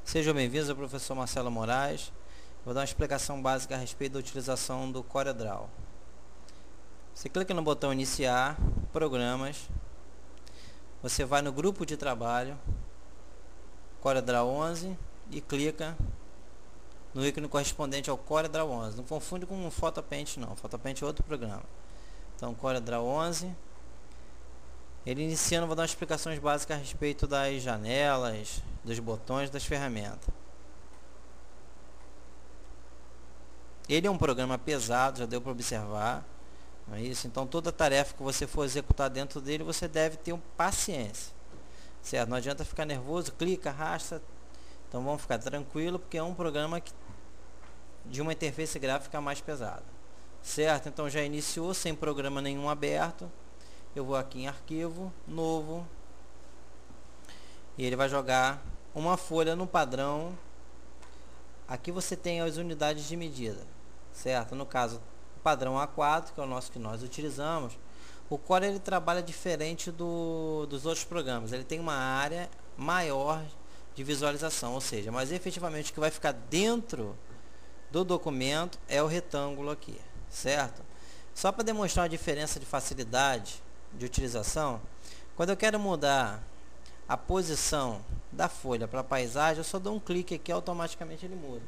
Sejam bem-vindos ao professor Marcelo Moraes. Vou dar uma explicação básica a respeito da utilização do CorelDRAW. Você clica no botão Iniciar, Programas. Você vai no grupo de trabalho, CorelDRAW 11, e clica no ícone correspondente ao CorelDRAW 11. Não confunde com o PhotoPaint não, PhotoPaint é outro programa. Então, CorelDRAW 11. Ele iniciando, vou dar explicações básicas a respeito das janelas, dos botões, das ferramentas. Ele é um programa pesado, já deu para observar, não é isso? Então toda tarefa que você for executar dentro dele, você deve ter paciência, certo? Não adianta ficar nervoso, clica, arrasta. Então vamos ficar tranquilo, porque é um programa de uma interface gráfica mais pesada, certo? Então já iniciou sem programa nenhum aberto. Eu vou aqui em arquivo, novo, e ele vai jogar uma folha no padrão. Aqui você tem as unidades de medida, certo? No caso, o padrão A4, que é o nosso que nós utilizamos. O Corel ele trabalha diferente dos outros programas. Ele tem uma área maior de visualização, ou seja, mas efetivamente o que vai ficar dentro do documento é o retângulo aqui, certo? Só para demonstrar a diferença de facilidade de utilização, quando eu quero mudar a posição da folha para a paisagem, eu só dou um clique aqui, automaticamente ele muda,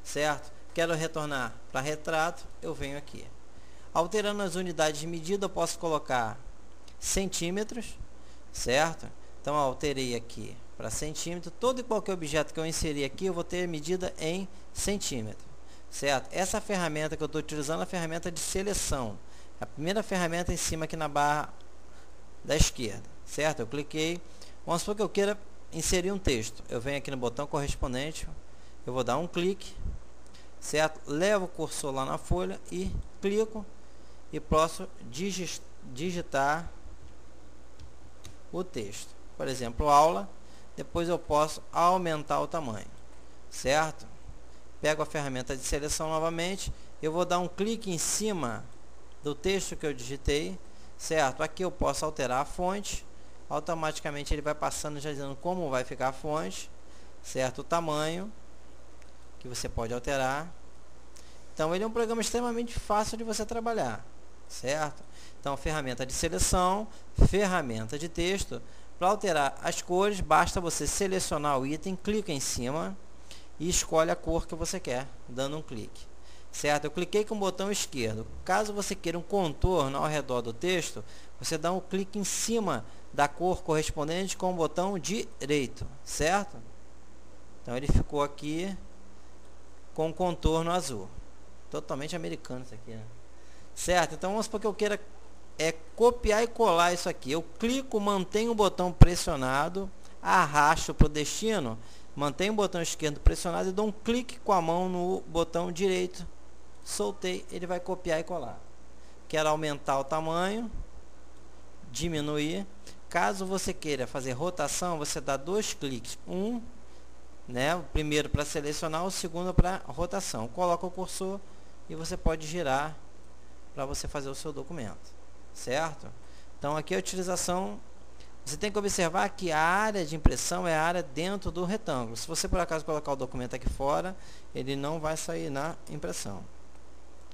certo? Quero retornar para retrato, eu venho aqui. Alterando as unidades de medida, eu posso colocar centímetros, certo? Então eu alterei aqui para centímetro. Todo e qualquer objeto que eu inserir aqui, eu vou ter medida em centímetro, certo? Essa ferramenta que eu estou utilizando é a ferramenta de seleção. A primeira ferramenta em cima aqui na barra da esquerda, certo? Eu cliquei. Vamos supor que eu queira inserir um texto. Eu venho aqui no botão correspondente, eu vou dar um clique, certo? Levo o cursor lá na folha e clico e posso digitar o texto. Por exemplo, aula. Depois eu posso aumentar o tamanho, certo? Pego a ferramenta de seleção novamente. Eu vou dar um clique em cima do texto que eu digitei, certo? Aqui eu posso alterar a fonte. Automaticamente ele vai passando já dizendo como vai ficar a fonte, certo? O tamanho que você pode alterar. Então ele é um programa extremamente fácil de você trabalhar, certo? Então ferramenta de seleção, ferramenta de texto. Para alterar as cores, basta você selecionar o item, clica em cima e escolhe a cor que você quer, dando um clique, certo? Eu cliquei com o botão esquerdo. Caso você queira um contorno ao redor do texto, você dá um clique em cima da cor correspondente com o botão direito, certo? Então ele ficou aqui com contorno azul. Totalmente americano isso aqui, né? Certo? Então vamos supor que eu queira copiar e colar isso aqui. Eu clico, mantenho o botão pressionado, arrasto para o destino, mantenho o botão esquerdo pressionado e dou um clique com a mão no botão direito. Soltei, ele vai copiar e colar. Quero aumentar o tamanho, diminuir. Caso você queira fazer rotação, você dá dois cliques. O primeiro para selecionar, o segundo para rotação. Coloca o cursor e você pode girar para você fazer o seu documento, certo? Então aqui a utilização, você tem que observar que a área de impressão é a área dentro do retângulo. Se você por acaso colocar o documento aqui fora, ele não vai sair na impressão.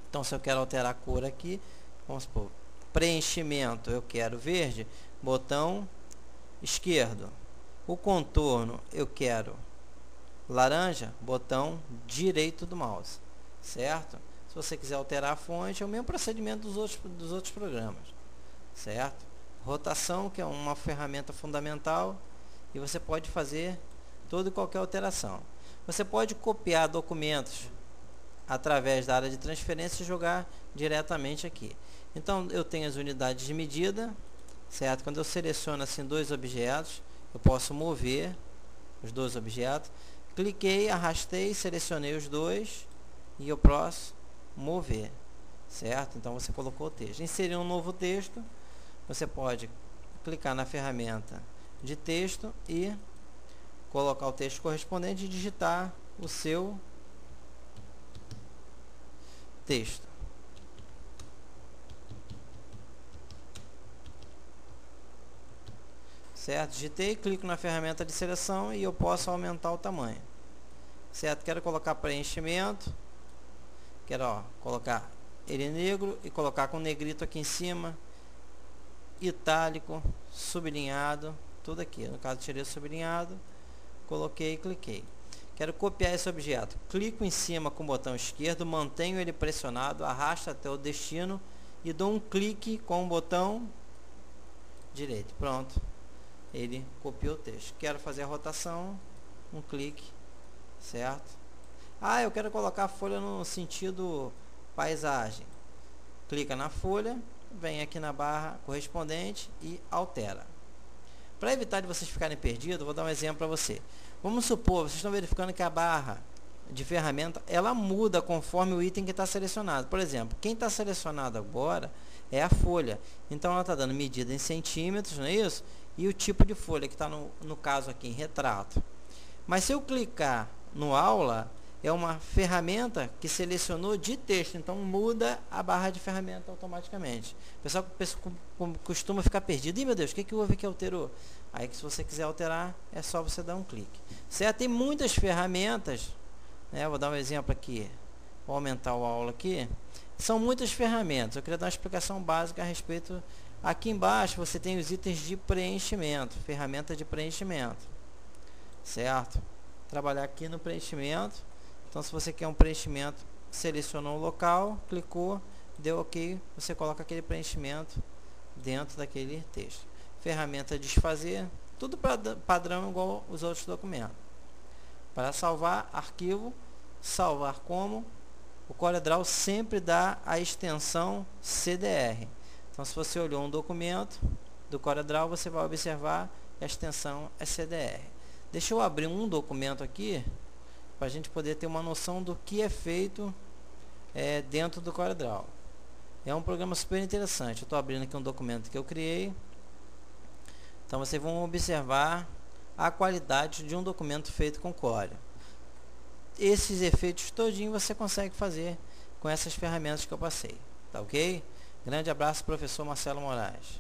Então se eu quero alterar a cor aqui, vamos supor, preenchimento eu quero verde, botão esquerdo. O contorno eu quero laranja, botão direito do mouse, certo? Se você quiser alterar a fonte, é o mesmo procedimento dos outros programas, certo? Rotação, que é uma ferramenta fundamental, e você pode fazer toda e qualquer alteração. Você pode copiar documentos através da área de transferência e jogar diretamente aqui. Então eu tenho as unidades de medida, certo? Quando eu seleciono assim dois objetos, eu posso mover os dois objetos. Cliquei, arrastei, selecionei os dois e eu posso mover, certo? Então você colocou o texto. Inserir um novo texto, você pode clicar na ferramenta de texto e colocar o texto correspondente e digitar o seu texto. Certo? Digitei, clico na ferramenta de seleção e eu posso aumentar o tamanho. certo? Quero colocar preenchimento, quero, ó, colocar ele negro e colocar com negrito aqui em cima, itálico, sublinhado, tudo aqui. No caso, tirei o sublinhado, coloquei e cliquei. Quero copiar esse objeto. Clico em cima com o botão esquerdo, mantenho ele pressionado, arrasto até o destino e dou um clique com o botão direito. Pronto. Ele copiou o texto. Quero fazer a rotação, um clique, certo? Ah, eu quero colocar a folha no sentido paisagem. Clica na folha, vem aqui na barra correspondente e altera. Para evitar de vocês ficarem perdidos, vou dar um exemplo para você. Vamos supor, vocês estão verificando que a barra de ferramenta, ela muda conforme o item que está selecionado. Por exemplo, quem está selecionado agora é a folha. Então ela está dando medida em centímetros, não é isso? E o tipo de folha, que está no caso aqui em retrato. Mas se eu clicar no aula, é uma ferramenta que selecionou de texto, então muda a barra de ferramenta automaticamente. O pessoal costuma ficar perdido. Ih, meu Deus, o que houve que alterou? Aí que se você quiser alterar, é só você dar um clique. Certo? Tem muitas ferramentas, né? Vou dar um exemplo aqui. Vou aumentar o aula aqui. São muitas ferramentas. Eu queria dar uma explicação básica a respeito. Aqui embaixo você tem os itens de preenchimento, ferramenta de preenchimento. Certo? Trabalhar aqui no preenchimento. Então, se você quer um preenchimento, selecionou o local, clicou, deu OK, você coloca aquele preenchimento dentro daquele texto. Ferramenta desfazer, tudo padrão igual os outros documentos. Para salvar arquivo, salvar como, o CorelDRAW sempre dá a extensão CDR. Então, se você olhou um documento do CorelDRAW, você vai observar que a extensão é CDR. Deixa eu abrir um documento aqui, para a gente poder ter uma noção do que é feito dentro do CorelDRAW. É um programa super interessante. Eu estou abrindo aqui um documento que eu criei. Então vocês vão observar a qualidade de um documento feito com Corel. Esses efeitos todinho você consegue fazer com essas ferramentas que eu passei. Tá ok? Grande abraço, professor Marcelo Moraes.